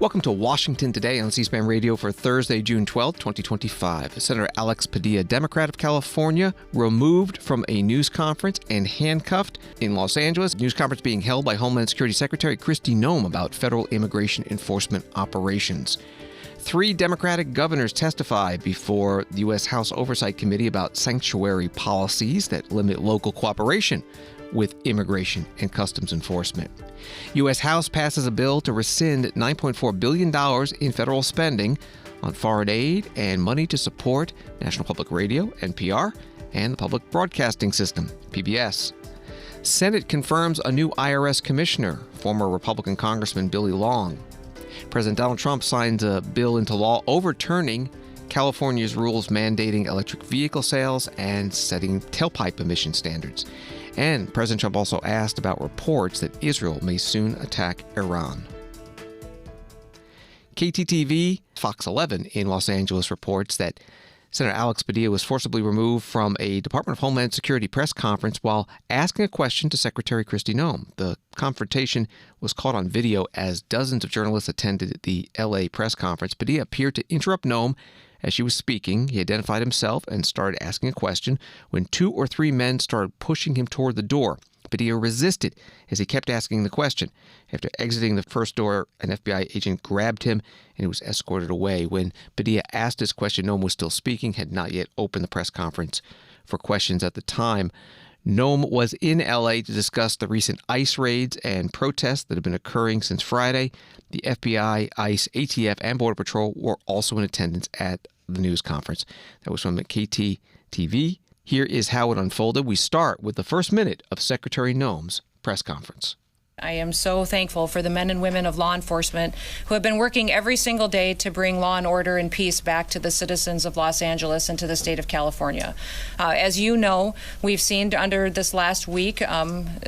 Welcome to Washington Today on C-SPAN Radio for Thursday, June 12, 2025. Senator Alex Padilla, Democrat of California, removed from a news conference and handcuffed in Los Angeles. News conference being held by Homeland Security Secretary Kristi Noem about federal immigration enforcement operations. 3 Democratic governors testify before the U.S. House Oversight Committee about sanctuary policies that limit local cooperation with immigration and customs enforcement. U.S. House passes a bill to rescind $9.4 billion in federal spending on foreign aid and money to support National Public Radio, NPR, and the Public Broadcasting System, PBS. Senate confirms a new IRS Commissioner, former Republican Congressman Billy Long. President Donald Trump signs a bill into law overturning California's rules mandating electric vehicle sales and setting tailpipe emission standards. And President Trump also asked about reports that Israel may soon attack Iran. KTTV Fox 11 in Los Angeles reports that Senator Alex Padilla was forcibly removed from a Department of Homeland Security press conference while asking a question to Secretary Kristi Noem. The confrontation was caught on video as dozens of journalists attended the L.A. press conference. Padilla appeared to interrupt Noem as she was speaking. He identified himself and started asking a question when 2 or 3 men started pushing him toward the door. Padilla resisted as he kept asking the question. After exiting the first door, an FBI agent grabbed him and he was escorted away. When Padilla asked his question, Noem was still speaking, had not yet opened the press conference for questions at the time. Noem was in L.A. to discuss the recent ICE raids and protests that have been occurring since Friday. The FBI, ICE, ATF, and Border Patrol were also in attendance at the news conference. That was from KTTV. Here is how it unfolded. We start with the first minute of Secretary Noem's press conference. I am so thankful for the men and women of law enforcement who have been working every single day to bring law and order and peace back to the citizens of Los Angeles and to the state of California. As you know, we've seen under this last week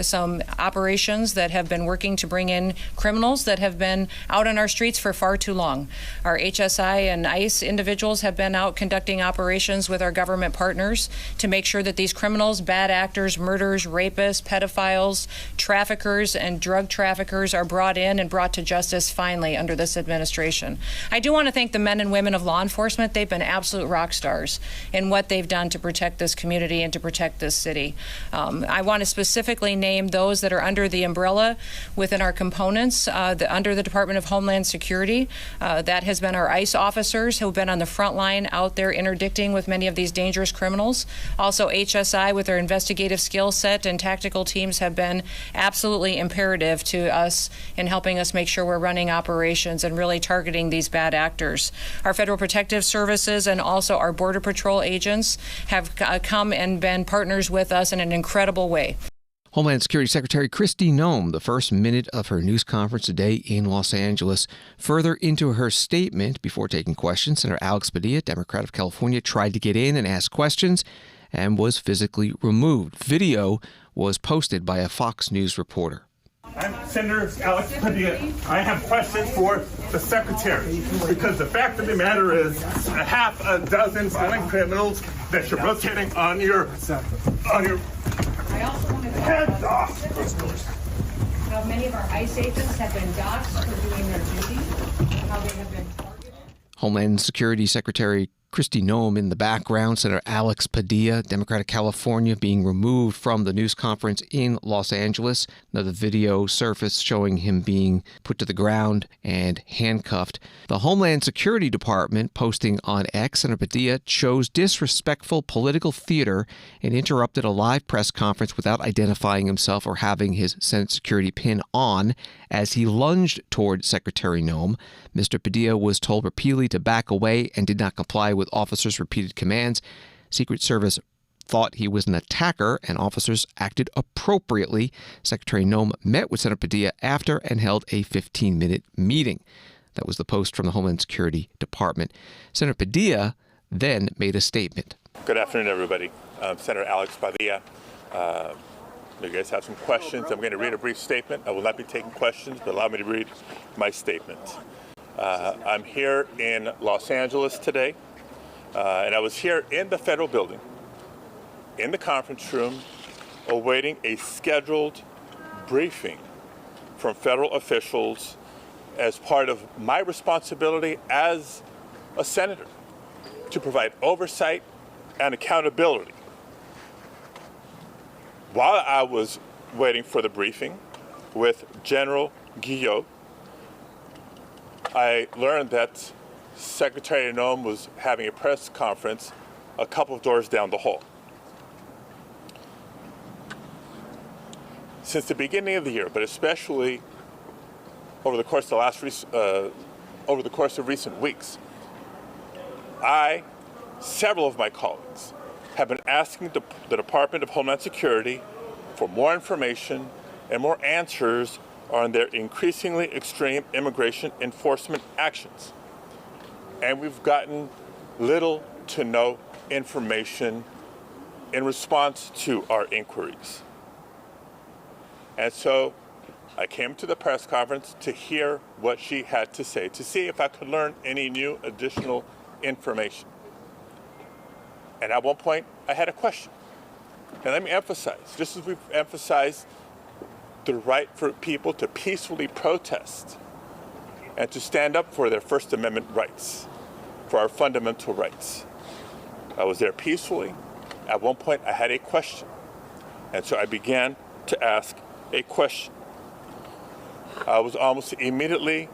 some operations that have been working to bring in criminals that have been out on our streets for far too long. Our HSI and ICE individuals have been out conducting operations with our government partners to make sure that these criminals, bad actors, murderers, rapists, pedophiles, traffickers, and drug traffickers are brought in and brought to justice finally under this administration. I do want to thank the men and women of law enforcement. They've been absolute rock stars in what they've done to protect this community and to protect this city. I want to specifically name those that are under the umbrella within our components, under the Department of Homeland Security. That has been our ICE officers who have been on the front line out there interdicting with many of these dangerous criminals. Also HSI with their investigative skill set and tactical teams have been absolutely imperative to us in helping us make sure we're running operations and really targeting these bad actors. Our Federal Protective Services and also our Border Patrol agents have come and been partners with us in an incredible way. Homeland Security Secretary Kristi Noem, the first minute of her news conference today in Los Angeles. Further into her statement, before taking questions, Senator Alex Padilla, Democrat of California, tried to get in and ask questions and was physically removed. Video was posted by a Fox News reporter. I'm Senator Alex Padilla. I have questions for the Secretary because the fact of the matter is a half a dozen violent criminals that you're rotating on your heads off. How many of our ICE agents have been doxxed for doing their duty, how they have been targeted. Homeland Security Secretary Kristi Noem in the background, Senator Alex Padilla, Democrat of California, being removed from the news conference in Los Angeles. Another video surfaced showing him being put to the ground and handcuffed. The Homeland Security Department posting on X, Senator Padilla chose disrespectful political theater and interrupted a live press conference without identifying himself or having his Senate security pin on as he lunged toward Secretary Noem. Mr. Padilla was told repeatedly to back away and did not comply with officers' repeated commands. Secret Service thought he was an attacker, and officers acted appropriately. Secretary Noem met with Senator Padilla after and held a 15-minute meeting. That was the post from the Homeland Security Department. Senator Padilla then made a statement. Good afternoon, everybody. I'm Senator Alex Padilla. You guys have some questions. I'm going to read a brief statement. I will not be taking questions, but allow me to read my statement. I'm here in Los Angeles today, and I was here in the federal building, in the conference room, awaiting a scheduled briefing from federal officials as part of my responsibility as a senator to provide oversight and accountability. While I was waiting for the briefing with General Guillot, I learned that Secretary Noem was having a press conference a couple of doors down the hall. Since the beginning of the year, but especially over the course of recent weeks, several of my colleagues have been asking the Department of Homeland Security for more information and more answers on their increasingly extreme immigration enforcement actions. And we've gotten little to no information in response to our inquiries. And so I came to the press conference to hear what she had to say, to see if I could learn any new additional information. And at one point, I had a question. And let me emphasize, just as we've emphasized the right for people to peacefully protest and to stand up for their First Amendment rights, for our fundamental rights. I was there peacefully. At one point, I had a question. And so I began to ask a question. I was almost immediately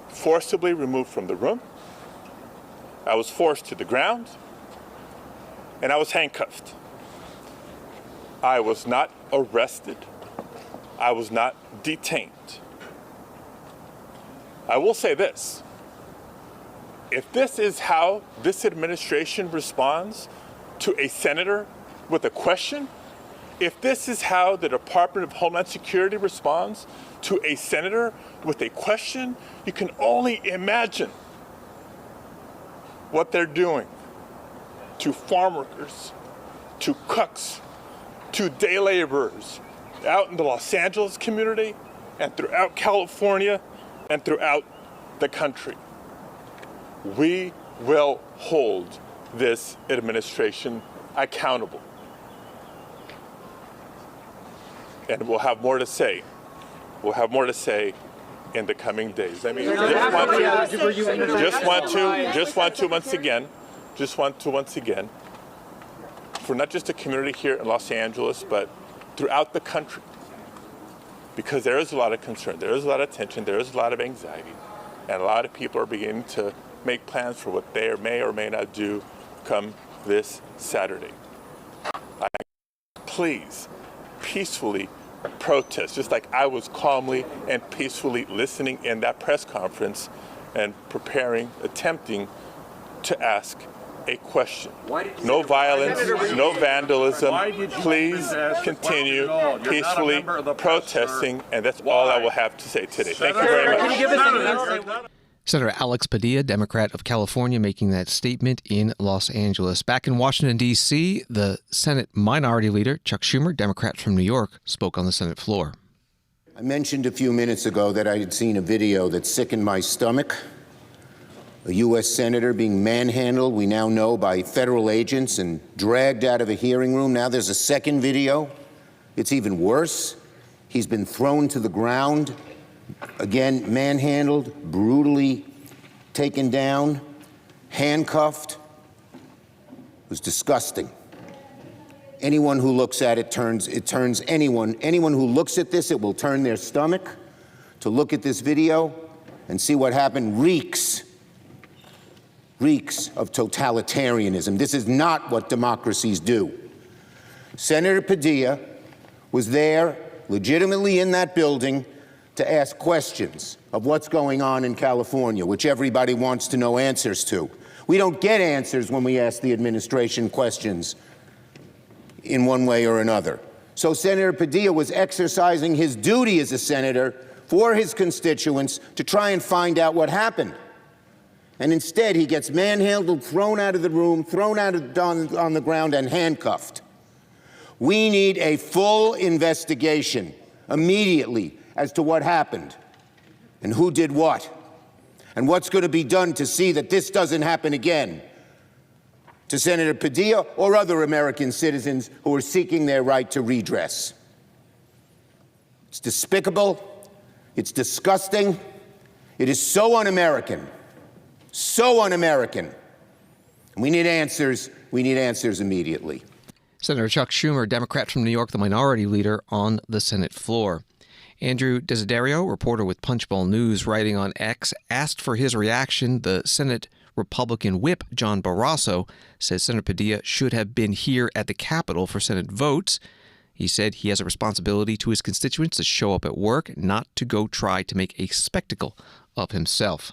forcibly removed from the room. I was forced to the ground, and I was handcuffed. I was not arrested. I was not detained. I will say this. If this is how this administration responds to a senator with a question, if this is how the Department of Homeland Security responds to a senator with a question, you can only imagine what they're doing to farm workers, to cooks, to day laborers out in the Los Angeles community and throughout California and throughout the country. We will hold this administration accountable. And we'll have more to say. We'll have more to say in the coming days. I mean, just want to once again, for not just the community here in Los Angeles, but throughout the country, because there is a lot of concern, there is a lot of tension, there is a lot of anxiety, and a lot of people are beginning to make plans for what they may or may not do come this Saturday. Please, peacefully protest, just like I was calmly and peacefully listening in that press conference and attempting to ask a question. No violence, no vandalism. Please continue peacefully protesting, and that's all I will have to say today. Thank you very much. Senator Alex Padilla, Democrat of California, making that statement in Los Angeles. Back in Washington, D.C., the Senate Minority Leader, Chuck Schumer, Democrat from New York, spoke on the Senate floor. I mentioned a few minutes ago that I had seen a video that sickened my stomach. A U.S. senator being manhandled, we now know, by federal agents and dragged out of a hearing room. Now there's a second video. It's even worse. He's been thrown to the ground. Again, manhandled, brutally taken down, handcuffed. It was disgusting. Anyone who looks at it turns anyone who looks at this, it will turn their stomach to look at this video and see what happened. Reeks of totalitarianism. This is not what democracies do. Senator Padilla was there, legitimately in that building, to ask questions of what's going on in California, which everybody wants to know answers to. We don't get answers when we ask the administration questions in one way or another. So Senator Padilla was exercising his duty as a senator for his constituents to try and find out what happened. And instead, he gets manhandled, thrown out of the room, thrown out on the ground, and handcuffed. We need a full investigation immediately as to what happened and who did what and what's going to be done to see that this doesn't happen again to Senator Padilla or other American citizens who are seeking their right to redress. It's despicable. It's disgusting. It is so un-American. So un-American. We need answers. We need answers immediately. Senator Chuck Schumer, Democrat from New York, the minority leader on the Senate floor. Andrew Desiderio, reporter with Punchbowl News, writing on X, asked for his reaction. The Senate Republican whip, John Barrasso, says Senator Padilla should have been here at the Capitol for Senate votes. He said he has a responsibility to his constituents to show up at work, not to go try to make a spectacle of himself.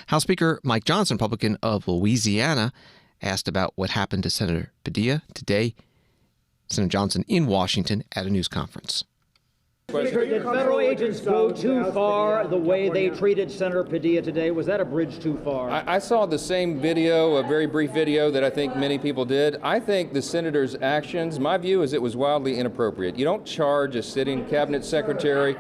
House Speaker Mike Johnson, Republican of Louisiana, asked about what happened to Senator Padilla today. Senator Johnson in Washington at a news conference. Speaker, did federal agents go too far the way they treated Senator Padilla today? Was that a bridge too far? I saw the same video, a very brief video that I think many people did. I think the senator's actions, my view is it was wildly inappropriate. You don't charge a sitting cabinet secretary,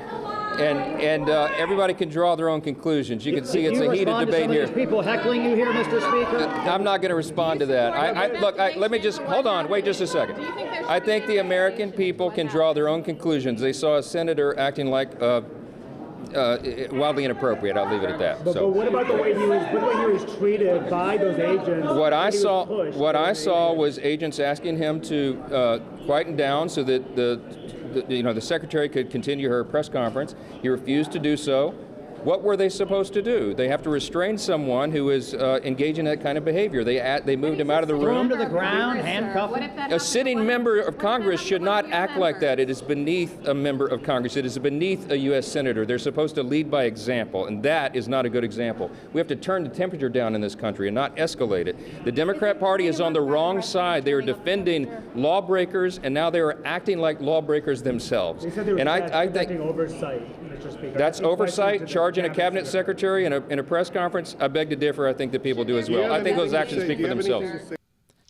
and everybody can draw their own conclusions. You can see it's a heated debate here. People heckling you here, Mr. Speaker? I'm not going to respond to that. Look, let me just, hold on, wait just a second. I think the American people can draw their own conclusions. They saw a senator acting like wildly inappropriate. I'll leave it at that. But what about the way he was treated by those agents? What I saw was agents asking him to quieten down so that the secretary could continue her press conference. He refused to do so. What were they supposed to do? They have to restrain someone who is engaging in that kind of behavior. They moved him out of the room. Throw him to the ground, handcuff him. A sitting member of Congress should not act like that. It is beneath a member of Congress. It is beneath a U.S. senator. They're supposed to lead by example, and that is not a good example. We have to turn the temperature down in this country and not escalate it. The Democrat Party is on the wrong side. They are defending lawbreakers, and now they are acting like lawbreakers themselves. They said they were conducting oversight, Mr. Speaker. That's oversight. Charging a cabinet secretary in a press conference, I beg to differ. I think that people do as well. I think those actions speak for themselves.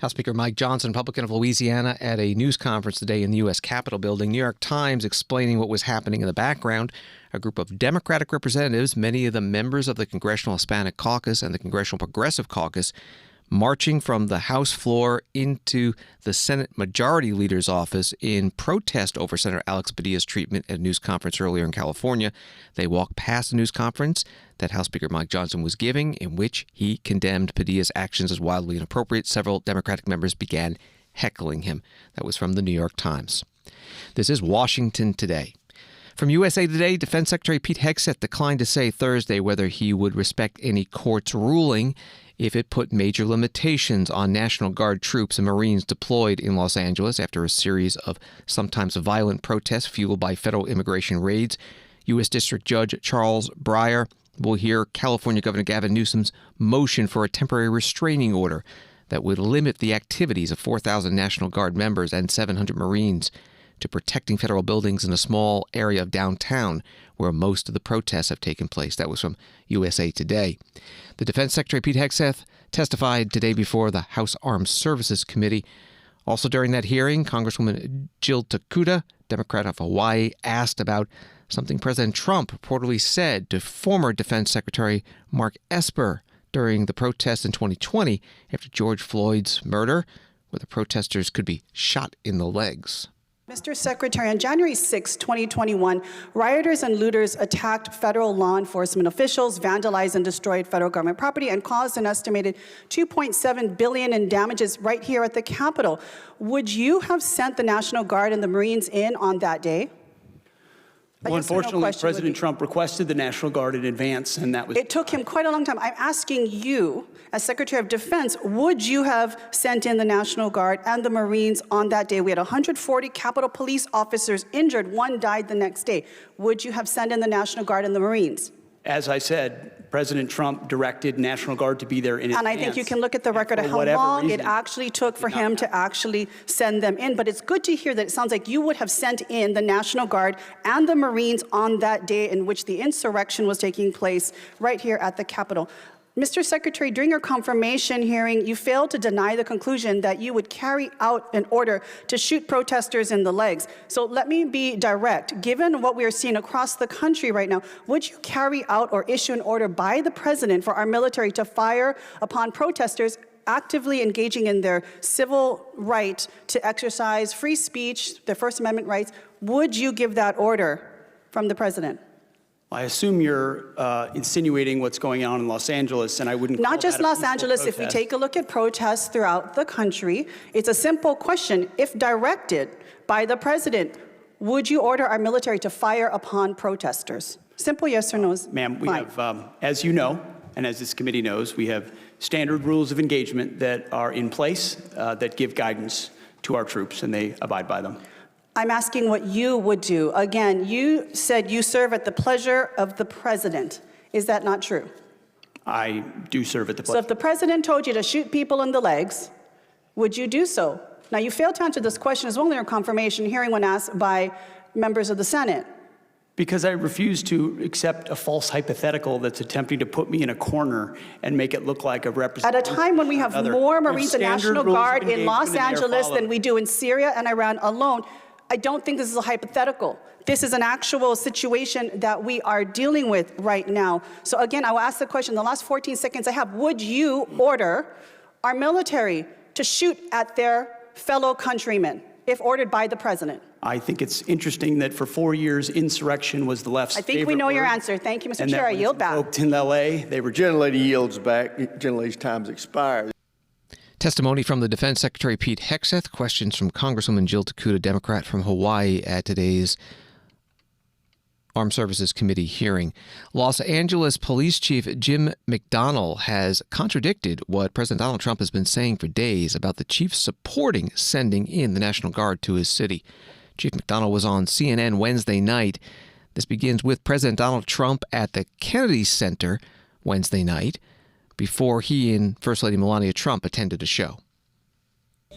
House Speaker Mike Johnson, Republican of Louisiana, at a news conference today in the U.S. Capitol building. New York Times explaining what was happening in the background. A group of Democratic representatives, many of them members of the Congressional Hispanic Caucus and the Congressional Progressive Caucus, marching from the House floor into the Senate Majority Leader's office in protest over Senator Alex Padilla's treatment at a news conference earlier in California. They walked past the news conference that House Speaker Mike Johnson was giving, in which he condemned Padilla's actions as wildly inappropriate. Several Democratic members began heckling him. That was from the New York Times. This is Washington Today. From USA Today, Defense Secretary Pete Hegseth declined to say Thursday whether he would respect any court's ruling if it put major limitations on National Guard troops and Marines deployed in Los Angeles after a series of sometimes violent protests fueled by federal immigration raids. U.S. District Judge Charles Breyer will hear California Governor Gavin Newsom's motion for a temporary restraining order that would limit the activities of 4,000 National Guard members and 700 Marines to protecting federal buildings in a small area of downtown where most of the protests have taken place. That was from USA Today. The Defense Secretary Pete Hegseth testified today before the House Armed Services Committee. Also during that hearing, Congresswoman Jill Takuda, Democrat of Hawaii, asked about something President Trump reportedly said to former Defense Secretary Mark Esper during the protests in 2020 after George Floyd's murder, where the protesters could be shot in the legs. Mr. Secretary, on January 6, 2021, rioters and looters attacked federal law enforcement officials, vandalized and destroyed federal government property, and caused an estimated $2.7 billion in damages right here at the Capitol. Would you have sent the National Guard and the Marines in on that day? Well, unfortunately, President Trump requested the National Guard in advance, and that was... It took him quite a long time. I'm asking you, as Secretary of Defense, would you have sent in the National Guard and the Marines on that day? We had 140 Capitol Police officers injured. One died the next day. Would you have sent in the National Guard and the Marines? As I said, President Trump directed National Guard to be there in advance. And I think you can look at the record of how long it actually took for him to actually send them in. But it's good to hear that it sounds like you would have sent in the National Guard and the Marines on that day in which the insurrection was taking place right here at the Capitol. Mr. Secretary, during your confirmation hearing, you failed to deny the conclusion that you would carry out an order to shoot protesters in the legs. So let me be direct. Given what we are seeing across the country right now, would you carry out or issue an order by the president for our military to fire upon protesters actively engaging in their civil right to exercise free speech, their First Amendment rights? Would you give that order from the president? I assume you're insinuating what's going on in Los Angeles, and I wouldn't call Not just that a Los peaceful Angeles. If we protest. take a look at protests throughout the country, it's a simple question. If directed by the president, would you order our military to fire upon protesters? Simple yes or no. Ma'am, we have, as you know, and as this committee knows, we have standard rules of engagement that are in place that give guidance to our troops, and they abide by them. I'm asking what you would do. Again, you said you serve at the pleasure of the president. Is that not true? I do serve at the So if the president told you to shoot people in the legs, would you do so? Now, you failed to answer this question as well in your confirmation hearing when asked by members of the Senate. Because I refuse to accept a false hypothetical that's attempting to put me in a corner and make it look like a representative. At a time when we have more Marines and National Guard in Los Angeles than we do in Syria and Iran alone, I don't think this is a hypothetical. This is an actual situation that we are dealing with right now. So again, I will ask the question, the last 14 seconds I have, would you order our military to shoot at their fellow countrymen if ordered by the president? I think it's interesting that for 4 years, insurrection was the left's I think we favorite know your word, answer. Thank you, Mr. and Chair. that I when yield it's back. invoked in L.A., they were Gentlelady yields back. Gentlelady's time's expired. Testimony from the Defense Secretary Pete Hegseth. Questions from Congresswoman Jill Takuda, Democrat from Hawaii, at today's Armed Services Committee hearing. Los Angeles Police Chief Jim McDonnell has contradicted what President Donald Trump has been saying for days about the chief supporting sending in the National Guard to his city. Chief McDonnell was on CNN Wednesday night. This begins with President Donald Trump at the Kennedy Center Wednesday night before he and First Lady Melania Trump attended a show.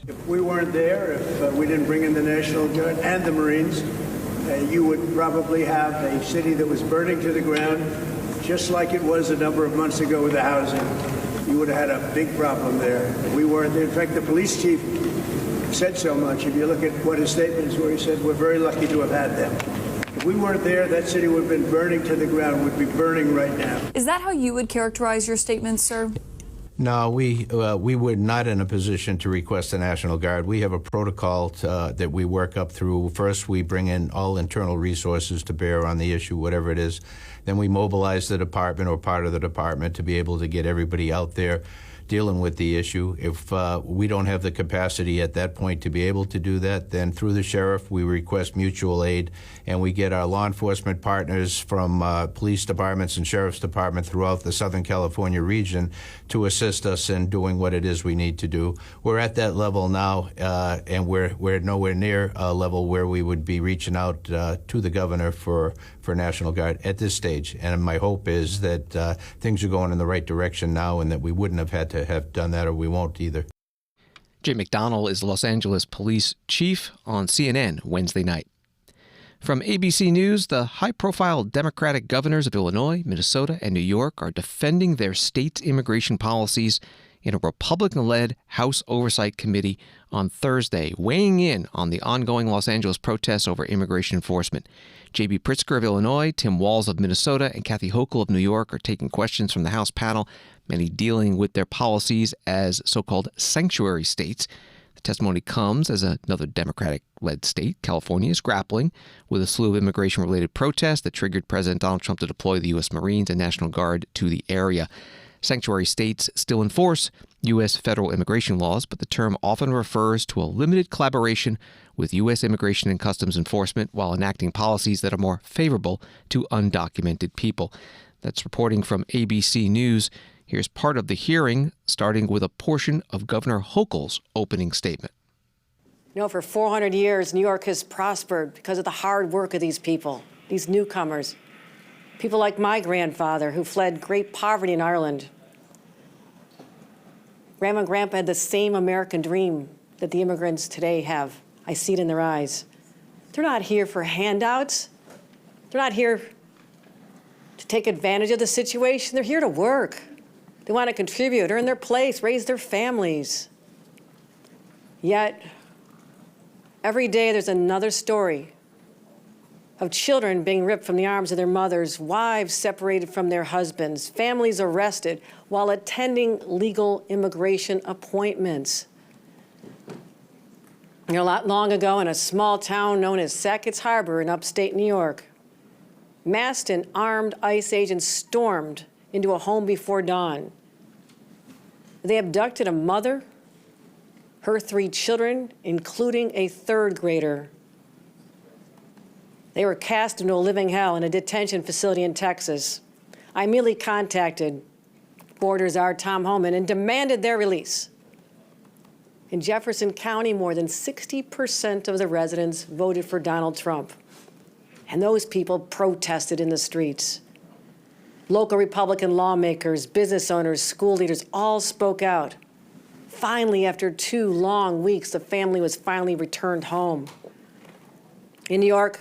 If we weren't there, if we didn't bring in the National Guard and the Marines, you would probably have a city that was burning to the ground, just like it was a number of months ago with the housing. You would have had a big problem there. We weren't there. In fact, the police chief said so much. If you look at what his statements were, he said, we're very lucky to have had them. If we weren't there, that city would have been burning to the ground, would be burning right now. Is that how you would characterize your statements, sir? No, we were not in a position to request the National Guard. We have a protocol that we work up through. First, we bring in all internal resources to bear on the issue, whatever it is. Then we mobilize the department or part of the department to be able to get everybody out there dealing with the issue. If we don't have the capacity at that point to be able to do that, then through the sheriff, we request mutual aid, and we get our law enforcement partners from police departments and sheriff's department throughout the Southern California region to assist us in doing what it is we need to do. We're at that level now, and we're nowhere near a level where we would be reaching out to the governor for National Guard at this stage. And my hope is that things are going in the right direction now and that we wouldn't have had to have done that, or we won't either. Jim McDonnell is Los Angeles Police Chief on CNN Wednesday night. From ABC News, the high-profile Democratic governors of Illinois, Minnesota, and New York are defending their state's immigration policies in a Republican-led House Oversight Committee on Thursday, weighing in on the ongoing Los Angeles protests over immigration enforcement. J.B. Pritzker of Illinois, Tim Walz of Minnesota, and Kathy Hochul of New York are taking questions from the House panel, many dealing with their policies as so-called sanctuary states. The testimony comes as another Democratic-led state, California, is grappling with a slew of immigration-related protests that triggered President Donald Trump to deploy the U.S. Marines and National Guard to the area. Sanctuary states still enforce U.S. federal immigration laws, but the term often refers to a limited collaboration with U.S. Immigration and Customs Enforcement while enacting policies that are more favorable to undocumented people. That's reporting from ABC News. Here's part of the hearing, starting with a portion of Governor Hochul's opening statement. You know, for 400 years, New York has prospered because of the hard work of these people, these newcomers. People like my grandfather, who fled great poverty in Ireland. Grandma and Grandpa had the same American dream that the immigrants today have. I see it in their eyes. They're not here for handouts. They're not here to take advantage of the situation. They're here to work. They want to contribute, earn their place, raise their families. Yet, every day there's another story of children being ripped from the arms of their mothers, wives separated from their husbands, families arrested while attending legal immigration appointments. You know, not long ago in a small town known as Sackett's Harbor in upstate New York, masked and armed ICE agents stormed into a home before dawn. They abducted a mother, her 3 children, including a 3rd grader. They were cast into a living hell in a detention facility in Texas. I immediately contacted Border Czar Tom Homeland and demanded their release. In Jefferson County, more than 60% of the residents voted for Donald Trump. And those people protested in the streets. Local Republican lawmakers, business owners, school leaders all spoke out. Finally, after 2 long weeks, the family was finally returned home. In New York,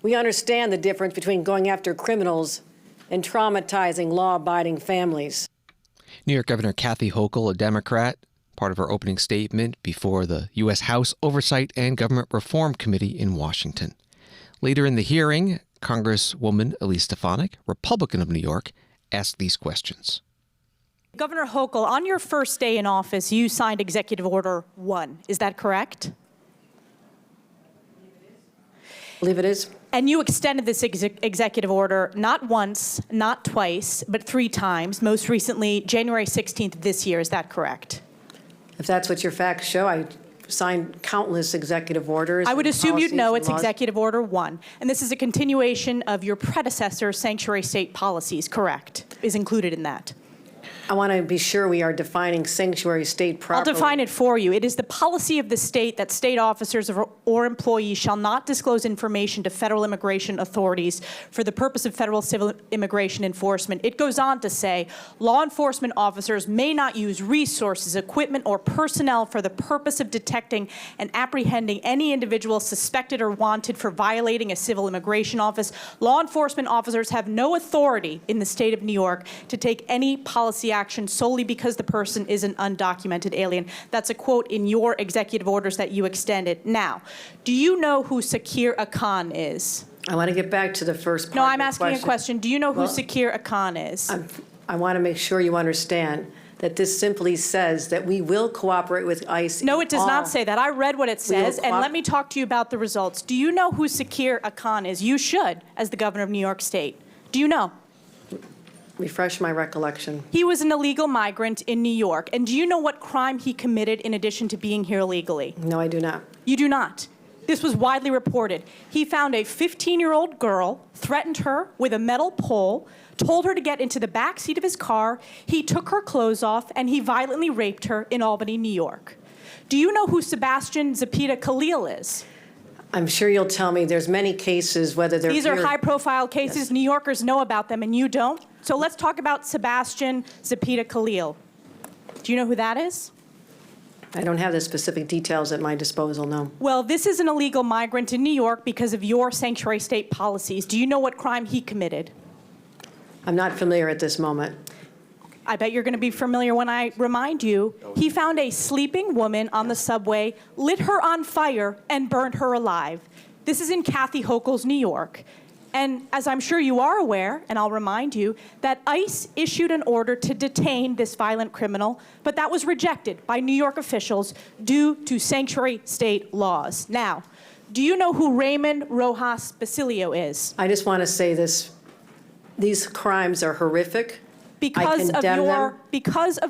we understand the difference between going after criminals and traumatizing law-abiding families. New York Governor Kathy Hochul, a Democrat, part of her opening statement before the U.S. House Oversight and Government Reform Committee in Washington. Later in the hearing, Congresswoman Elise Stefanik, Republican of New York, asked these questions. Governor Hochul, on your first day in office, you signed Executive Order 1. Is that correct? I believe it is. And you extended this executive order not once, not twice, but 3 times, most recently January 16th this year. Is that correct? If that's what your facts show, I signed countless executive orders. I would assume you'd know it's laws. Executive Order 1. And this is a continuation of your predecessor's sanctuary state policies, correct? Is included in that. I want to be sure we are defining sanctuary state properly. I'll define it for you. It is the policy of the state that state officers or employees shall not disclose information to federal immigration authorities for the purpose of federal civil immigration enforcement. It goes on to say, law enforcement officers may not use resources, equipment, or personnel for the purpose of detecting and apprehending any individual suspected or wanted for violating a civil immigration office. Law enforcement officers have no authority in the state of New York to take any policy action solely because the person is an undocumented alien. That's a quote in your executive orders that you extended. Now, do you know who Sakir Akan is? I want to get back to the first part. No, I'm asking a question. Do you know who Sakir Akan is? I want to make sure you understand that this simply says that we will cooperate with ICE. No, it does not say that. I read what it says, and let me talk to you about the results. Do you know who Sakir Akan is? You should, as the governor of New York State. Do you know? Refresh my recollection. He was an illegal migrant in New York. And do you know what crime he committed in addition to being here illegally? No, I do not. You do not. This was widely reported. He found a 15-year-old girl, threatened her with a metal pole, told her to get into the back seat of his car. He took her clothes off, and he violently raped her in Albany, New York. Do you know who Sebastian Zapita Khalil is? I'm sure you'll tell me there's many cases, whether they're These are high-profile cases. Yes. New Yorkers know about them, and you don't. So let's talk about Sebastian Zapita Khalil. Do you know who that is? I don't have the specific details at my disposal, no. Well, this is an illegal migrant in New York because of your sanctuary state policies. Do you know what crime he committed? I'm not familiar at this moment. I bet you're going to be familiar when I remind you. He found a sleeping woman on the subway, lit her on fire, and burned her alive. This is in Kathy Hochul's New York. And as I'm sure you are aware, and I'll remind you, that ICE issued an order to detain this violent criminal, but that was rejected by New York officials due to sanctuary state laws. Now, do you know who Raymond Rojas Basilio is? I just want to say this. These crimes are horrific. Because of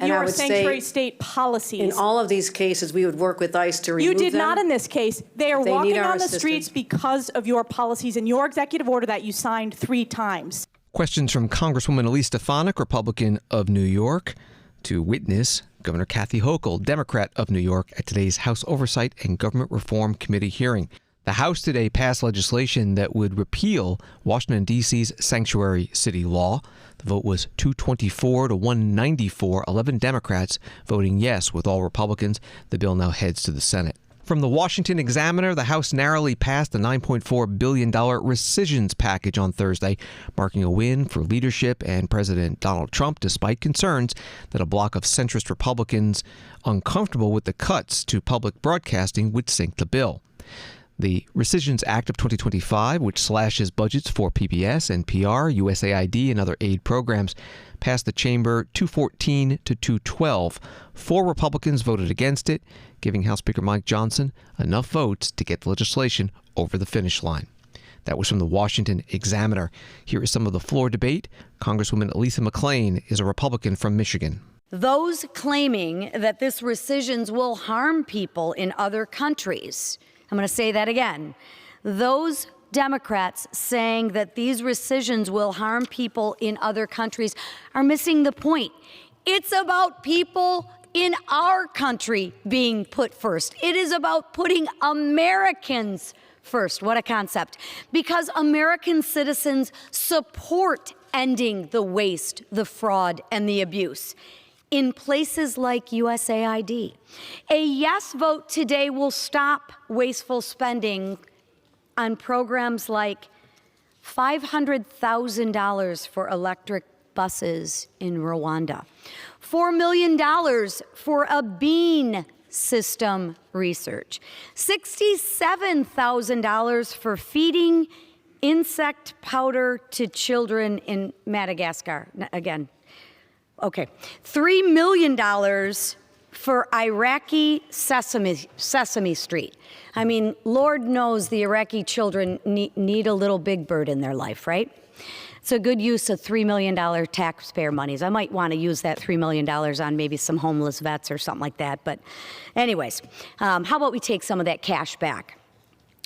your sanctuary state policies. In all of these cases, we would work with ICE to remove them. You did not in this case. They are walking on the streets because of your policies and your executive order that you signed 3 times. Questions from Congresswoman Elise Stefanik, Republican of New York, to witness Governor Kathy Hochul, Democrat of New York, at today's House Oversight and Government Reform Committee hearing. The House today passed legislation that would repeal Washington, D.C.'s sanctuary city law. The vote was 224 to 194, 11 Democrats voting yes with all Republicans. The bill now heads to the Senate. From the Washington Examiner, the House narrowly passed a $9.4 billion rescissions package on Thursday, marking a win for leadership and President Donald Trump, despite concerns that a bloc of centrist Republicans uncomfortable with the cuts to public broadcasting would sink the bill. The Rescissions Act of 2025, which slashes budgets for PBS, NPR, USAID, and other aid programs, passed the chamber 214 to 212. 4 Republicans voted against it, giving House Speaker Mike Johnson enough votes to get the legislation over the finish line. That was from the Washington Examiner. Here is some of the floor debate. Congresswoman Elisa McClain is a Republican from Michigan. Those claiming that this rescissions will harm people in other countries, I'm going to say that again. Those Democrats saying that these rescissions will harm people in other countries are missing the point. It's about people in our country being put first. It is about putting Americans first. What a concept. Because American citizens support ending the waste, the fraud, and the abuse in places like USAID. A yes vote today will stop wasteful spending on programs like $500,000 for electric buses in Rwanda, $4 million for a bean system research, $67,000 for feeding insect powder to children in Madagascar. Again, okay, $3 million for Iraqi Sesame Street. I mean, Lord knows the Iraqi children need a little Big Bird in their life, right? It's a good use of $3 million taxpayer monies. I might want to use that $3 million on maybe some homeless vets or something like that. But anyways, how about we take some of that cash back?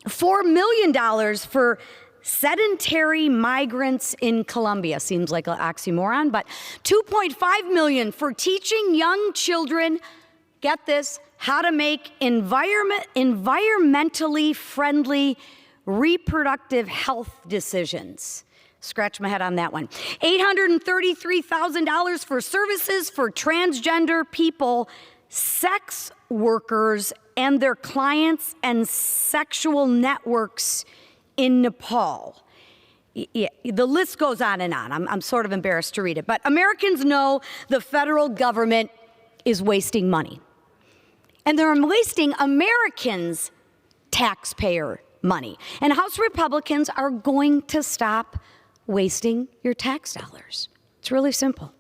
$4 million for sedentary migrants in Colombia. Seems like an oxymoron, but $2.5 million for teaching young children, get this, how to make environmentally friendly reproductive health decisions. Scratch my head on that one. $833,000 for services for transgender people, sex workers, and their clients and sexual networks in Nepal. Yeah, the list goes on and on. I'm sort of embarrassed to read it. But Americans know the federal government is wasting money. And they're wasting Americans' taxpayer money. And House Republicans are going to stop wasting your tax dollars. It's really simple.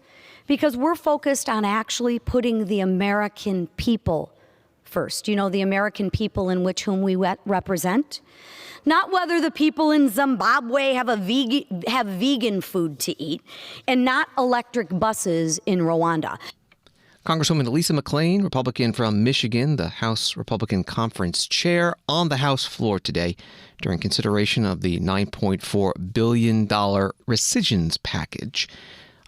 Because we're focused on actually putting the American people first. You know, the American people in whom we represent. Not whether the people in Zimbabwe have vegan food to eat, and not electric buses in Rwanda. Congresswoman Elisa McClain, Republican from Michigan, the House Republican Conference chair, on the House floor today during consideration of the $9.4 billion rescissions package.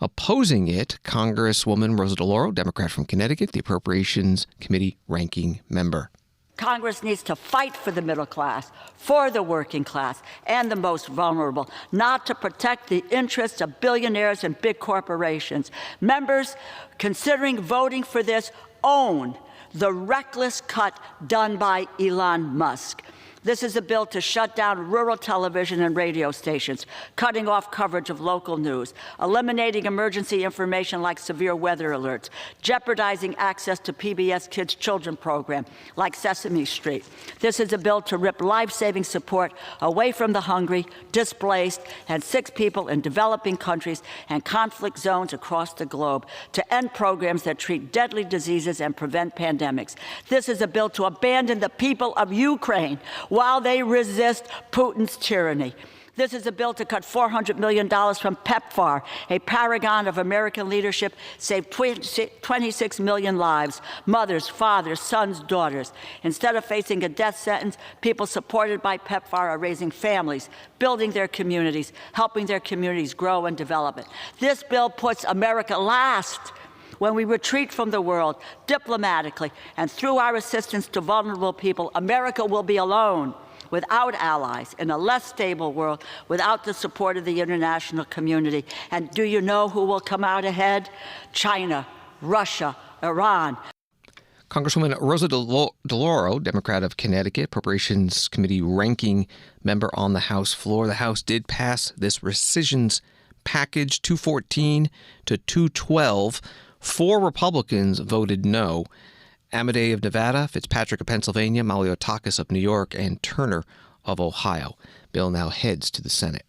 Opposing it, Congresswoman Rosa DeLauro, Democrat from Connecticut, the Appropriations Committee ranking member. Congress needs to fight for the middle class, for the working class, and the most vulnerable, not to protect the interests of billionaires and big corporations. Members considering voting for this own the reckless cut done by Elon Musk. This is a bill to shut down rural television and radio stations, cutting off coverage of local news, eliminating emergency information like severe weather alerts, jeopardizing access to PBS Kids' children program like Sesame Street. This is a bill to rip life-saving support away from the hungry, displaced, and sick people in developing countries and conflict zones across the globe, to end programs that treat deadly diseases and prevent pandemics. This is a bill to abandon the people of Ukraine while they resist Putin's tyranny. This is a bill to cut $400 million from PEPFAR, a paragon of American leadership, saved 26 million lives, mothers, fathers, sons, daughters. Instead of facing a death sentence, people supported by PEPFAR are raising families, building their communities, helping their communities grow and develop. This bill puts America last. When we retreat from the world diplomatically and through our assistance to vulnerable people, America will be alone, without allies, in a less stable world, without the support of the international community. And do you know who will come out ahead? China, Russia, Iran. Congresswoman Rosa DeLauro, Democrat of Connecticut, Appropriations Committee ranking member on the House floor. The House did pass this rescissions package 214 to 212. 4 Republicans voted no. Amedee of Nevada, Fitzpatrick of Pennsylvania, Maliotakis of New York, and Turner of Ohio. Bill now heads to the Senate.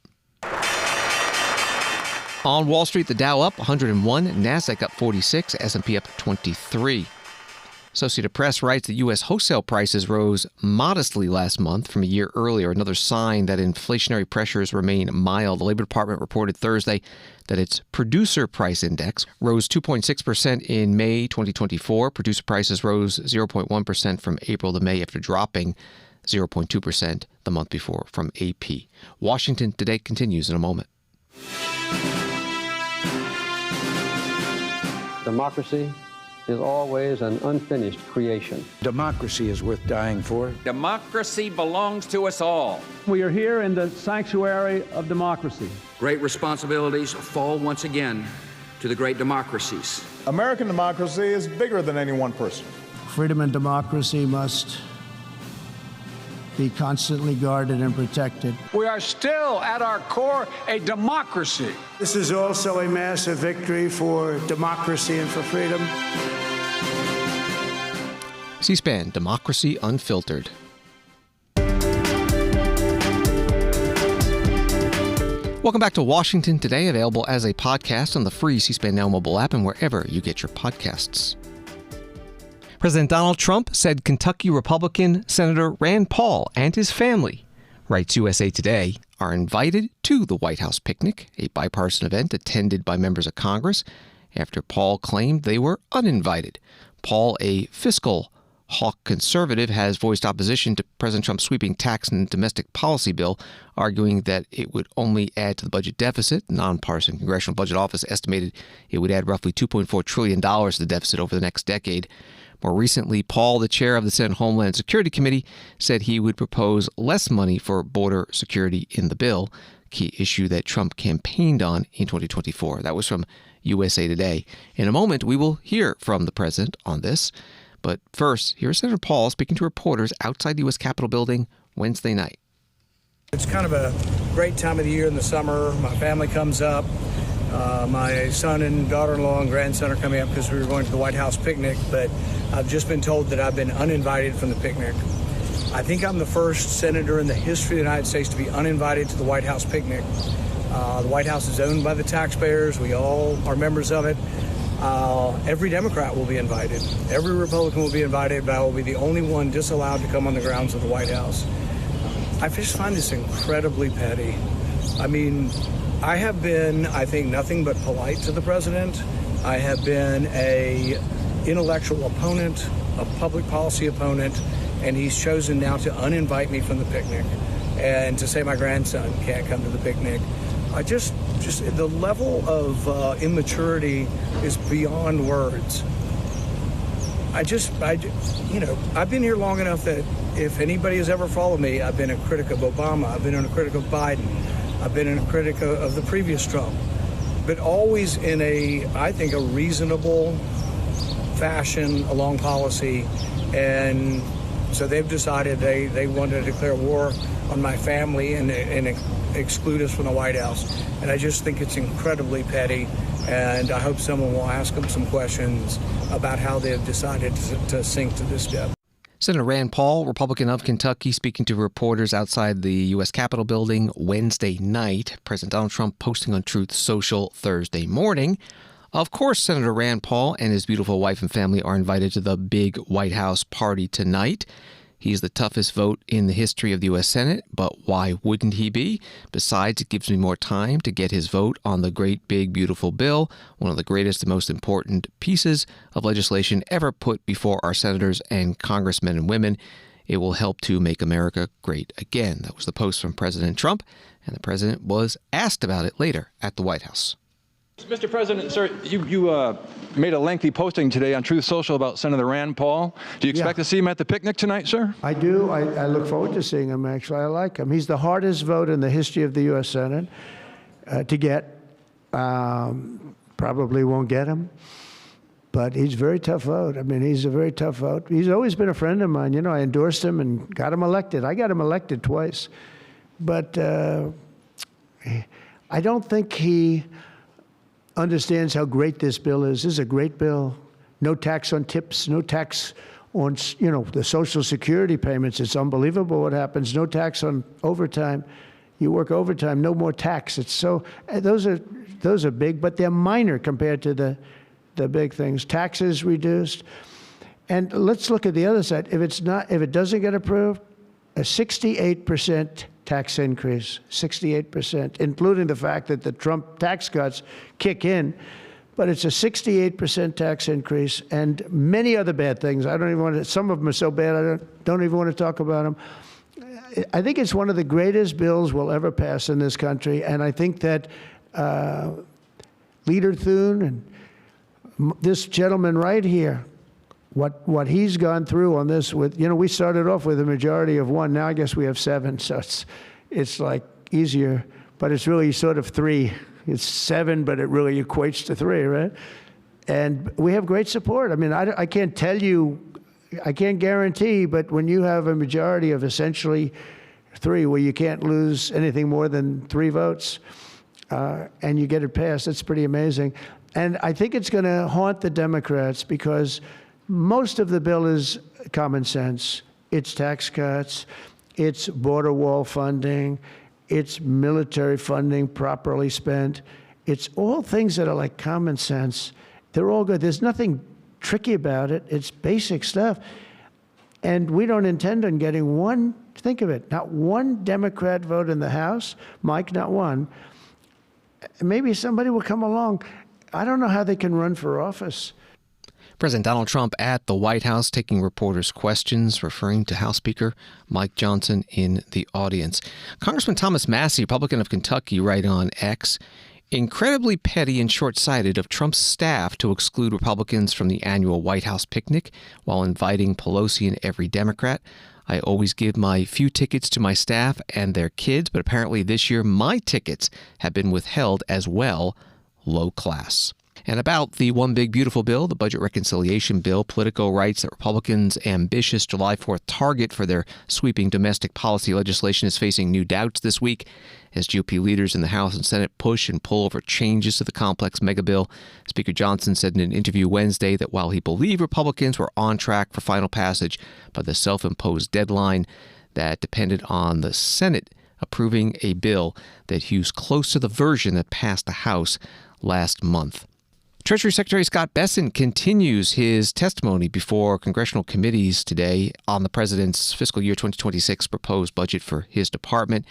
On Wall Street, the Dow up 101, NASDAQ up 46, S&P up 23. Associated Press writes that U.S. wholesale prices rose modestly last month from a year earlier, another sign that inflationary pressures remain mild. The Labor Department reported Thursday that its producer price index rose 2.6% in May 2024. Producer prices rose 0.1% from April to May after dropping 0.2% the month before from AP. Washington Today continues in a moment. Democracy is always an unfinished creation. Democracy is worth dying for. Democracy belongs to us all. We are here in the sanctuary of democracy. Great responsibilities fall once again to the great democracies. American democracy is bigger than any one person. Freedom and democracy must be constantly guarded and protected. We are still, at our core, a democracy. This is also a massive victory for democracy and for freedom. C-SPAN, Democracy Unfiltered. Welcome back to Washington Today, available as a podcast on the free C-SPAN Now mobile app and wherever you get your podcasts. President Donald Trump said Kentucky Republican Senator Rand Paul and his family, writes USA Today, are invited to the White House picnic, a bipartisan event attended by members of Congress, after Paul claimed they were uninvited. Paul, a fiscal hawk conservative, has voiced opposition to President Trump's sweeping tax and domestic policy bill, arguing that it would only add to the budget deficit. The nonpartisan Congressional Budget Office estimated it would add roughly $2.4 trillion to the deficit over the next decade. More recently, Paul, the chair of the Senate Homeland Security Committee, said he would propose less money for border security in the bill, key issue that Trump campaigned on in 2024. That was from USA Today. In a moment, we will hear from the president on this. But first, here's Senator Paul speaking to reporters outside the U.S. Capitol building Wednesday night. It's kind of a great time of the year in the summer. My family comes up. My son and daughter-in-law and grandson are coming up because we were going to the White House picnic, but I've just been told that I've been uninvited from the picnic. I think I'm the first senator in the history of the United States to be uninvited to the White House picnic. The White House is owned by the taxpayers. We all are members of it. Every Democrat will be invited. Every Republican will be invited, but I will be the only one disallowed to come on the grounds of the White House. I just find this incredibly petty. I mean, I have been, I think, nothing but polite to the president. I have been a intellectual opponent, a public policy opponent, and he's chosen now to uninvite me from the picnic and to say my grandson can't come to the picnic. I just the level of immaturity is beyond words. I've been here long enough that if anybody has ever followed me, I've been a critic of Obama, I've been a critic of Biden, I've been a critic of the previous Trump, but always in I think, a reasonable fashion along policy. And so they've decided they want to declare war on my family and exclude us from the White House. And I just think it's incredibly petty. And I hope someone will ask them some questions about how they've decided to sink to this depth. Senator Rand Paul, Republican of Kentucky, speaking to reporters outside the U.S. Capitol building Wednesday night. President Donald Trump posting on Truth Social Thursday morning. Of course, Senator Rand Paul and his beautiful wife and family are invited to the big White House party tonight. He's the toughest vote in the history of the U.S. Senate, but why wouldn't he be? Besides, it gives me more time to get his vote on the great, big, beautiful bill, one of the greatest and most important pieces of legislation ever put before our senators and congressmen and women. It will help to make America great again. That was the post from President Trump, and the president was asked about it later at the White House. Mr. President, sir, you made a lengthy posting today on Truth Social about Senator Rand Paul. Do you expect to see him at the picnic tonight, sir? I do. I look forward to seeing him, actually. I like him. He's the hardest vote in the history of the U.S. Senate to get. Probably won't get him, but he's a very tough vote. I mean, he's a very tough vote. He's always been a friend of mine. You know, I endorsed him and got him elected. I got him elected twice. But I don't think he understands how great this bill is. This is a great bill. No tax on tips, no tax on, the Social Security payments. It's unbelievable what happens. No tax on overtime. You work overtime, no more tax. It's so, those are big, but they're minor compared to the big things. Taxes reduced. And let's look at the other side. If it doesn't get approved, a 68% tax increase, 68%, including the fact that the Trump tax cuts kick in. But it's a 68% tax increase and many other bad things. I don't even want to, some of them are so bad I don't even want to talk about them. I think it's one of the greatest bills we'll ever pass in this country. And I think that Leader Thune and this gentleman right here, what he's gone through on this with, we started off with a majority of 1. Now I guess we have 7. So it's like easier, but it's really sort of 3. It's 7, but it really equates to 3, right? And we have great support. I mean, I can't tell you, I can't guarantee, but when you have a majority of essentially 3, where you can't lose anything more than 3 votes, and you get it passed, it's pretty amazing. And I think it's going to haunt the Democrats because most of the bill is common sense. It's tax cuts, it's border wall funding, it's military funding properly spent. It's all things that are like common sense. They're all good. There's nothing tricky about it. It's basic stuff. And we don't intend on getting one, think of it, not one Democrat vote in the House. Mike, not one. Maybe somebody will come along. I don't know how they can run for office. President Donald Trump at the White House taking reporters' questions, referring to House Speaker Mike Johnson in the audience. Congressman Thomas Massie, Republican of Kentucky, right on X, incredibly petty and short-sighted of Trump's staff to exclude Republicans from the annual White House picnic while inviting Pelosi and every Democrat. I always give my few tickets to my staff and their kids, but apparently this year my tickets have been withheld as well. Low class. And about the One Big Beautiful Bill, the budget reconciliation bill, Politico writes that Republicans' ambitious July 4th target for their sweeping domestic policy legislation is facing new doubts this week as GOP leaders in the House and Senate push and pull over changes to the complex mega bill. Speaker Johnson said in an interview Wednesday that while he believed Republicans were on track for final passage by the self-imposed deadline that depended on the Senate approving a bill that hews close to the version that passed the House last month. Treasury Secretary Scott Bessent continues his testimony before congressional committees today on the president's fiscal year 2026 proposed budget for his department,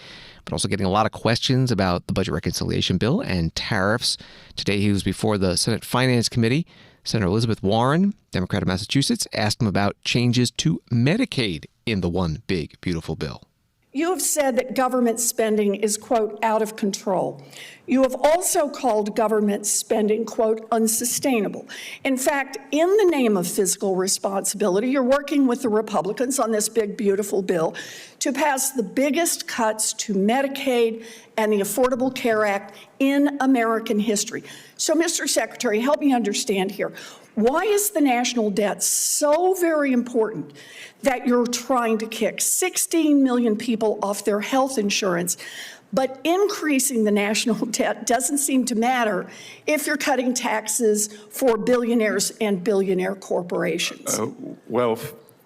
but also getting a lot of questions about the budget reconciliation bill and tariffs. Today he was before the Senate Finance Committee. Senator Elizabeth Warren, Democrat of Massachusetts, asked him about changes to Medicaid in the One Big Beautiful Bill. You have said that government spending is, quote, out of control. You have also called government spending, quote, unsustainable. In fact, in the name of fiscal responsibility, you're working with the Republicans on this big, beautiful bill to pass the biggest cuts to Medicaid and the Affordable Care Act in American history. So, Mr. Secretary, help me understand here. Why is the national debt so very important that you're trying to kick 16 million people off their health insurance, but increasing the national debt doesn't seem to matter if you're cutting taxes for billionaires and billionaire corporations? Well,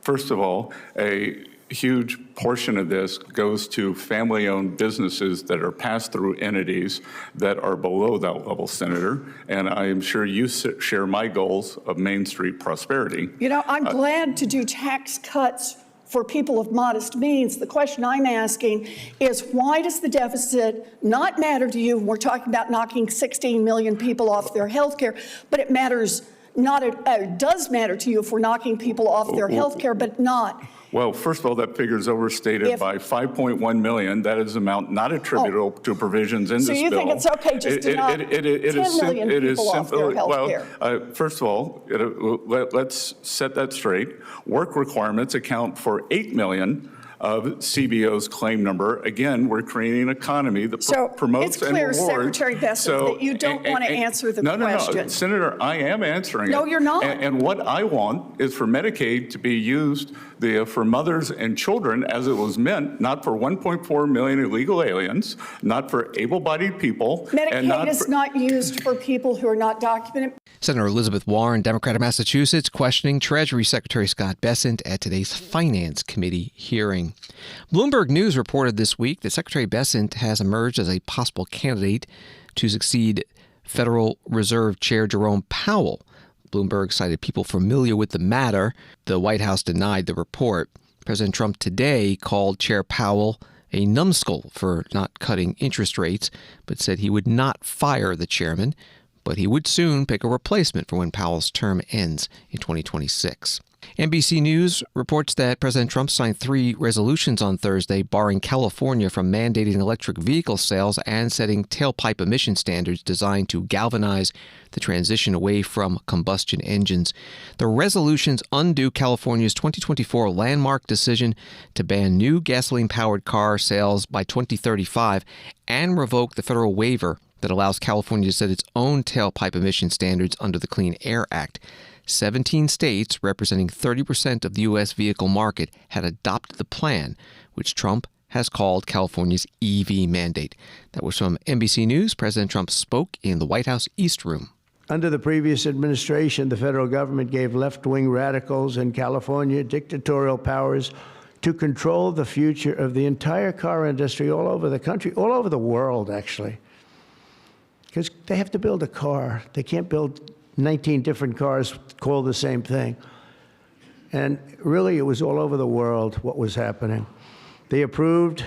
first of all, a huge portion of this goes to family-owned businesses that are pass-through entities that are below that level, Senator. And I am sure you share my goals of Main Street prosperity. You know, I'm glad to do tax cuts for people of modest means. The question I'm asking is, why does the deficit not matter to you? We're talking about knocking 16 million people off their health care, but it matters not. It does matter to you if we're knocking people off their health care, but not. Well, first of all, that figure is overstated by 5.1 million. That is amount not attributable to provisions in this bill. So you think it's okay just to knock 10 million people off their health care? First of all, let's set that straight. Work requirements account for 8 million of CBO's claim number. Again, we're creating an economy that promotes and rewards. It's clear, Secretary Bessent, that you don't want to answer the question. No, Senator, I am answering it. No, you're not. And what I want is for Medicaid to be used for mothers and children as it was meant, not for 1.4 million illegal aliens, not for able-bodied people. Medicaid is not used for people who are not documented. Senator Elizabeth Warren, Democrat of Massachusetts, questioning Treasury Secretary Scott Bessent at today's Finance Committee hearing. Bloomberg News reported this week that Secretary Bessent has emerged as a possible candidate to succeed Federal Reserve Chair Jerome Powell. Bloomberg cited people familiar with the matter. The White House denied the report. President Trump today called Chair Powell a numbskull for not cutting interest rates, but said he would not fire the chairman, but he would soon pick a replacement for when Powell's term ends in 2026. NBC News reports that President Trump signed 3 resolutions on Thursday barring California from mandating electric vehicle sales and setting tailpipe emission standards designed to galvanize the transition away from combustion engines. The resolutions undo California's 2024 landmark decision to ban new gasoline-powered car sales by 2035 and revoke the federal waiver that allows California to set its own tailpipe emission standards under the Clean Air Act. 17 states, representing 30% of the U.S. vehicle market, had adopted the plan, which Trump has called California's EV mandate. That was from NBC News. President Trump spoke in the White House East Room. Under the previous administration, the federal government gave left-wing radicals in California dictatorial powers to control the future of the entire car industry all over the country, all over the world, actually. Because they have to build a car. They can't build 19 different cars called the same thing. And really, it was all over the world what was happening. They approved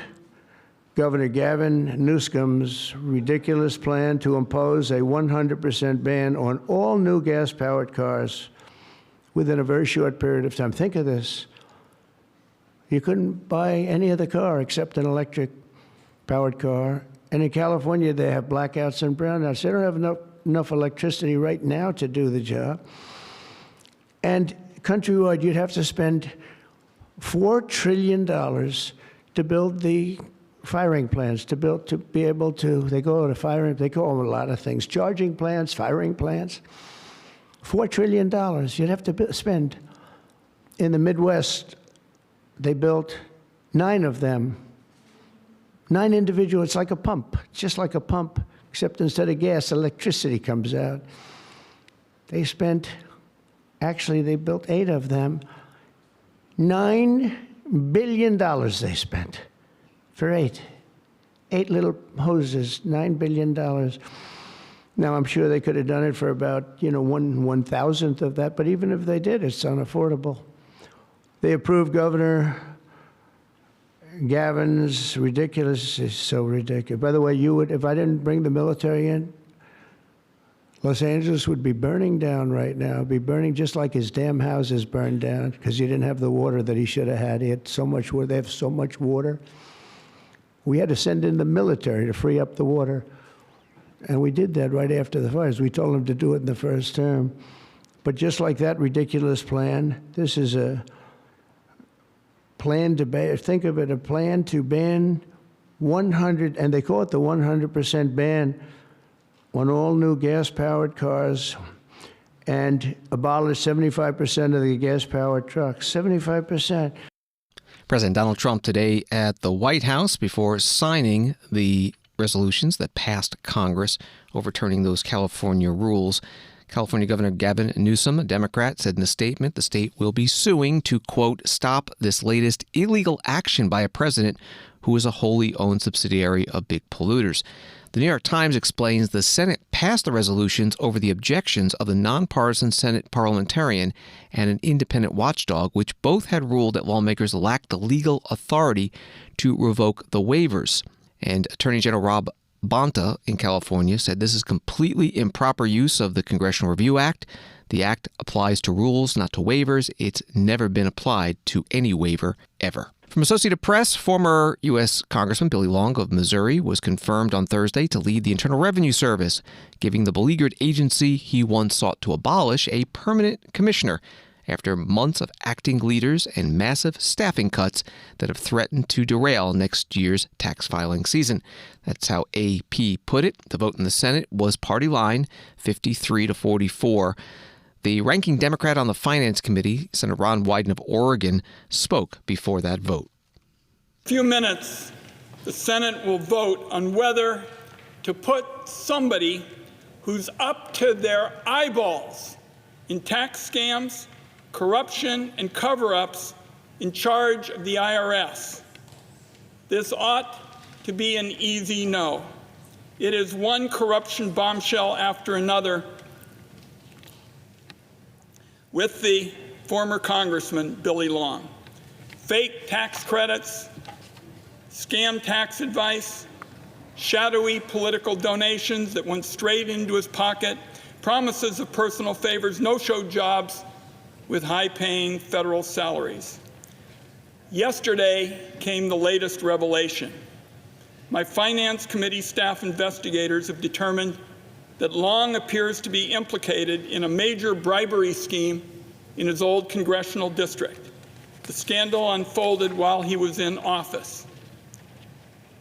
Governor Gavin Newsom's ridiculous plan to impose a 100% ban on all new gas-powered cars within a very short period of time. Think of this. You couldn't buy any other car except an electric-powered car. And in California, they have blackouts and brownouts. They don't have enough electricity right now to do the job. And countrywide, you'd have to spend $4 trillion to build the firing plants, to be able to, they call them a lot of things, charging plants, firing plants. $4 trillion you'd have to spend. In the Midwest, they built 9 of them. 9 individual, it's like a pump, just like a pump, except instead of gas, electricity comes out. They built 8 of them. $9 billion they spent for 8. 8 little hoses, $9 billion. Now, I'm sure they could have done it for about, 1/1000th of that, but even if they did, it's unaffordable. They approved Governor Gavin's ridiculous, is so ridiculous. By the way, if I didn't bring the military in, Los Angeles would be burning down right now. It'd be burning just like his damn houses burned down because he didn't have the water that he should have had. He had so much water. They have so much water. We had to send in the military to free up the water. And we did that right after the fires. We told them to do it in the first term. But just like that ridiculous plan, this is a plan to ban, think of it, a plan to ban 100, and they call it the 100% ban on all new gas-powered cars and abolish 75% of the gas-powered trucks. 75%. President Donald Trump today at the White House before signing the resolutions that passed Congress, overturning those California rules. California Governor Gavin Newsom, a Democrat, said in a statement the state will be suing to, quote, stop this latest illegal action by a president who is a wholly owned subsidiary of big polluters. The New York Times explains the Senate passed the resolutions over the objections of the nonpartisan Senate parliamentarian and an independent watchdog, which both had ruled that lawmakers lacked the legal authority to revoke the waivers. And Attorney General Rob Bonta in California said this is completely improper use of the Congressional Review Act. The act applies to rules, not to waivers. It's never been applied to any waiver ever. From Associated Press, former U.S. Congressman Billy Long of Missouri was confirmed on Thursday to lead the Internal Revenue Service, giving the beleaguered agency he once sought to abolish a permanent commissioner after months of acting leaders and massive staffing cuts that have threatened to derail next year's tax filing season. That's how AP put it. The vote in the Senate was party line, 53-44. The ranking Democrat on the Finance Committee, Senator Ron Wyden of Oregon, spoke before that vote. In a few minutes, the Senate will vote on whether to put somebody who's up to their eyeballs in tax scams, corruption, and cover-ups in charge of the IRS. This ought to be an easy no. It is one corruption bombshell after another. with the former Congressman Billy Long. Fake tax credits, scam tax advice, shadowy political donations that went straight into his pocket, promises of personal favors, no-show jobs with high-paying federal salaries. Yesterday came the latest revelation. My Finance Committee staff investigators have determined that Long appears to be implicated in a major bribery scheme in his old congressional district. The scandal unfolded while he was in office.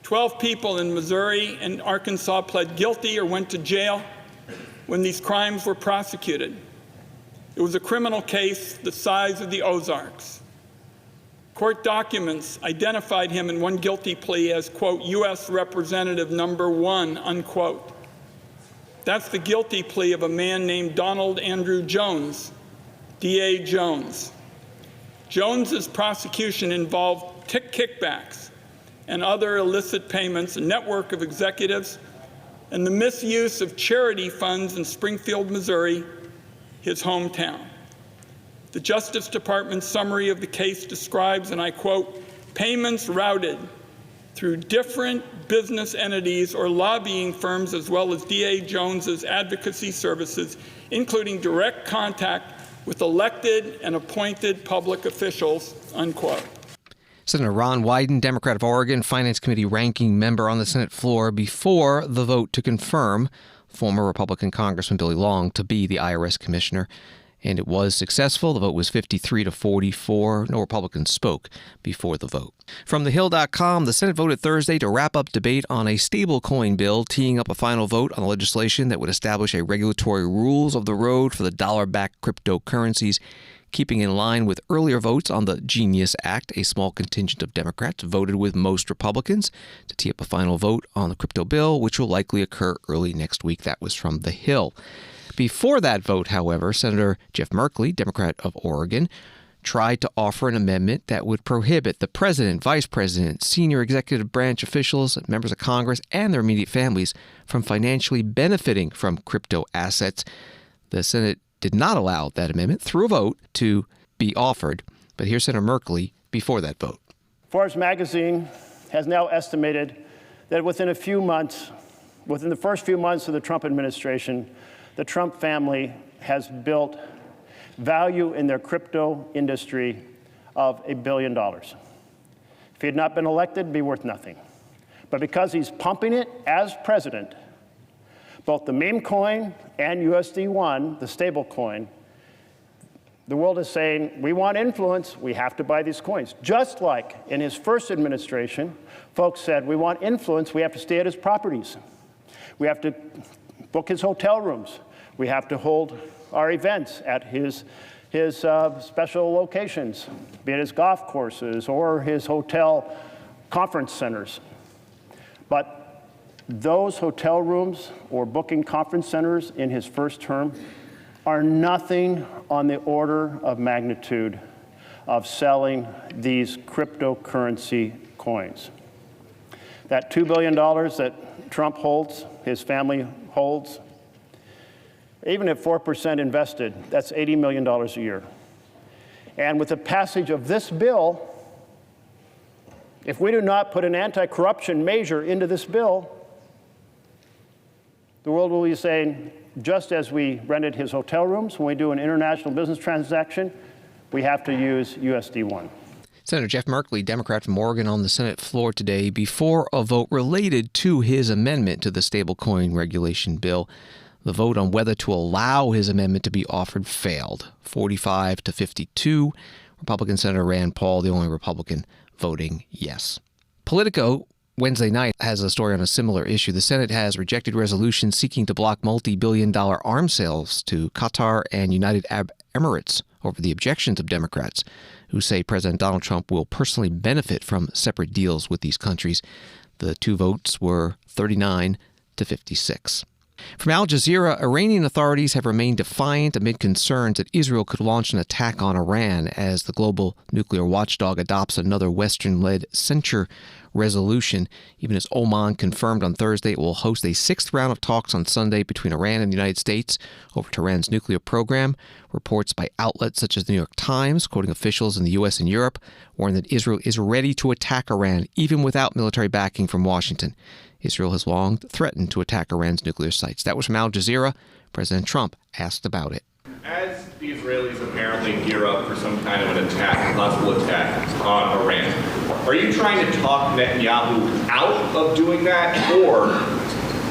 12 people in Missouri and Arkansas pled guilty or went to jail when these crimes were prosecuted. It was a criminal case the size of the Ozarks. Court documents identified him in one guilty plea as, quote, U.S. Representative number 1, unquote. That's the guilty plea of a man named Donald Andrew Jones, D.A. Jones. Jones's prosecution involved kickbacks and other illicit payments, a network of executives, and the misuse of charity funds in Springfield, Missouri, his hometown. The Justice Department's summary of the case describes, and I quote, payments routed through different business entities or lobbying firms, as well as D.A. Jones's advocacy services, including direct contact with elected and appointed public officials, unquote. Senator Ron Wyden, Democrat of Oregon, Finance Committee ranking member on the Senate floor before the vote to confirm former Republican Congressman Billy Long to be the IRS Commissioner. And it was successful. The vote was 53-44. No Republicans spoke before the vote. From thehill.com, the Senate voted Thursday to wrap up debate on a stablecoin bill, teeing up a final vote on the legislation that would establish a regulatory rules of the road for the dollar-backed cryptocurrencies, keeping in line with earlier votes on the Genius Act. A small contingent of Democrats voted with most Republicans to tee up a final vote on the crypto bill, which will likely occur early next week. That was from The Hill. Before that vote, however, Senator Jeff Merkley, Democrat of Oregon, tried to offer an amendment that would prohibit the president, vice president, senior executive branch officials, members of Congress, and their immediate families from financially benefiting from crypto assets. The Senate did not allow that amendment through a vote to be offered. But here's Senator Merkley before that vote. Forbes magazine has now estimated that within the first few months of the Trump administration, the Trump family has built value in their crypto industry of $1 billion. If he had not been elected, it'd be worth nothing. But because he's pumping it as president, both the meme coin and USD1, the stable coin, the world is saying, we want influence, we have to buy these coins. Just like in his first administration, folks said, we want influence, we have to stay at his properties. We have to book his hotel rooms. We have to hold our events at his special locations, be it his golf courses or his hotel conference centers. But those hotel rooms or booking conference centers in his first term are nothing on the order of magnitude of selling these cryptocurrency coins. That $2 billion that Trump holds, his family holds, even at 4% invested, that's $80 million a year. And with the passage of this bill, if we do not put an anti-corruption measure into this bill, the world will be saying, just as we rented his hotel rooms when we do an international business transaction, we have to use USD1. Senator Jeff Merkley, Democrat from Oregon, on the Senate floor today before a vote related to his amendment to the stablecoin regulation bill. The vote on whether to allow his amendment to be offered failed, 45-52. Republican Senator Rand Paul, the only Republican, voting yes. Politico Wednesday night has a story on a similar issue. The Senate has rejected resolutions seeking to block multi-billion-dollar arms sales to Qatar and United Arab Emirates over the objections of Democrats who say President Donald Trump will personally benefit from separate deals with these countries. The two votes were 39-56. From Al Jazeera, Iranian authorities have remained defiant amid concerns that Israel could launch an attack on Iran as the global nuclear watchdog adopts another Western-led censure resolution, even as Oman confirmed on Thursday it will host a sixth round of talks on Sunday between Iran and the United States over Tehran's nuclear program. Reports by outlets such as the New York Times, quoting officials in the U.S. and Europe, warn that Israel is ready to attack Iran, even without military backing from Washington. Israel has long threatened to attack Iran's nuclear sites. That was from Al Jazeera. President Trump asked about it. As the Israelis apparently gear up for some kind of an attack, possible attack on Iran, are you trying to talk Netanyahu out of doing that, or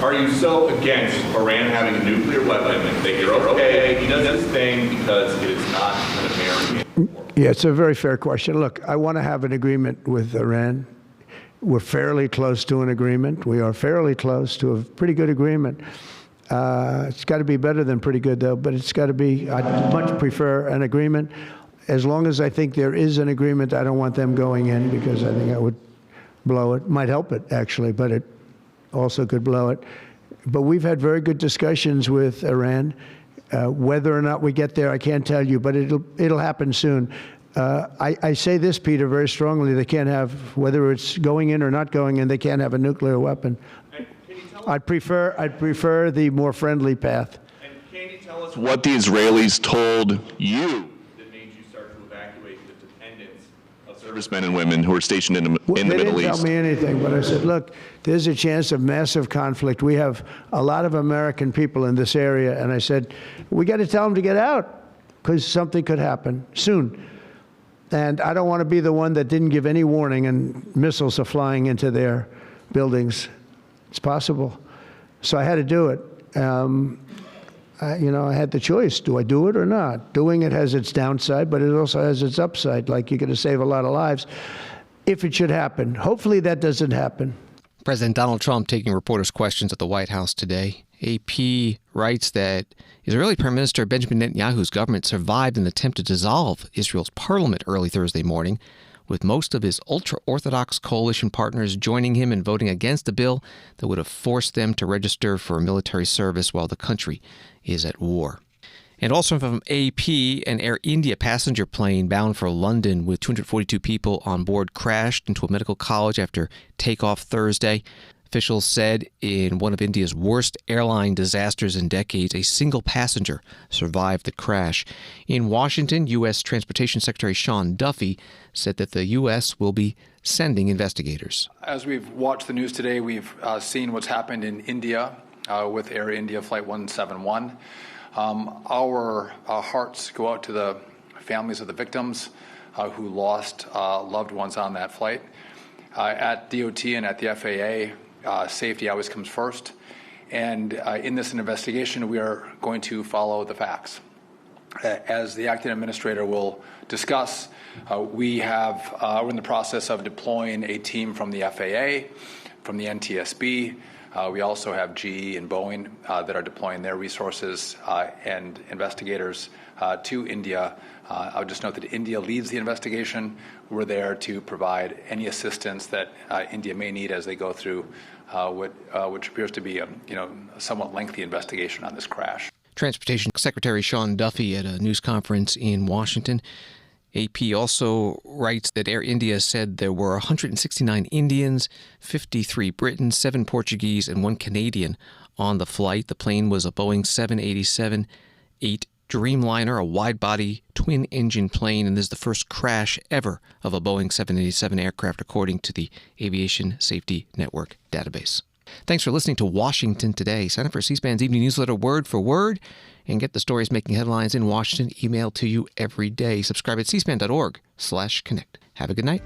are you so against Iran having a nuclear weapon that you're okay, he does his thing because it is not an American? Yeah, it's a very fair question. Look, I want to have an agreement with Iran. We're fairly close to an agreement. We are fairly close to a pretty good agreement. It's got to be better than pretty good, though, but it's got to be, I'd much prefer an agreement. As long as I think there is an agreement, I don't want them going in because I think that would blow it. Might help it, actually, but it also could blow it. But we've had very good discussions with Iran. Whether or not we get there, I can't tell you, but it'll happen soon. I say this, Peter, very strongly. They can't have, whether it's going in or not going in, they can't have a nuclear weapon. I'd prefer the more friendly path. And can you tell us what the Israelis told you that made you start to evacuate the dependents of servicemen and women who are stationed in the Middle East? They didn't tell me anything, but I said, look, there's a chance of massive conflict. We have a lot of American people in this area, and I said, we got to tell them to get out because something could happen soon. And I don't want to be the one that didn't give any warning and missiles are flying into their buildings. It's possible. So I had to do it. I had the choice. Do I do it or not? Doing it has its downside, but it also has its upside, like you're going to save a lot of lives if it should happen. Hopefully that doesn't happen. President Donald Trump taking reporters' questions at the White House today. AP writes that Israeli Prime Minister Benjamin Netanyahu's government survived an attempt to dissolve Israel's parliament early Thursday morning, with most of his ultra-Orthodox coalition partners joining him in voting against a bill that would have forced them to register for military service while the country is at war. And also from AP, an Air India passenger plane bound for London with 242 people on board crashed into a medical college after takeoff Thursday. Officials said in one of India's worst airline disasters in decades, a single passenger survived the crash. In Washington, U.S. Transportation Secretary Sean Duffy said that the U.S. will be sending investigators. As we've watched the news today, we've seen what's happened in India with Air India Flight 171. Our hearts go out to the families of the victims who lost loved ones on that flight. At DOT and at the FAA, safety always comes first. And in this investigation, we are going to follow the facts. As the acting administrator will discuss, we're in the process of deploying a team from the FAA, from the NTSB. We also have GE and Boeing that are deploying their resources and investigators to India. I'll just note that India leads the investigation. We're there to provide any assistance that India may need as they go through which appears to be a somewhat lengthy investigation on this crash. Transportation Secretary Sean Duffy at a news conference in Washington. AP also writes that Air India said there were 169 Indians, 53 Britons, 7 Portuguese, and 1 Canadian on the flight. The plane was a Boeing 787-8 Dreamliner, a wide-body twin-engine plane, and this is the first crash ever of a Boeing 787 aircraft, according to the Aviation Safety Network database. Thanks for listening to Washington Today. Sign up for C-SPAN's evening newsletter word for word and get the stories making headlines in Washington emailed to you every day. Subscribe at cspan.org/connect. Have a good night.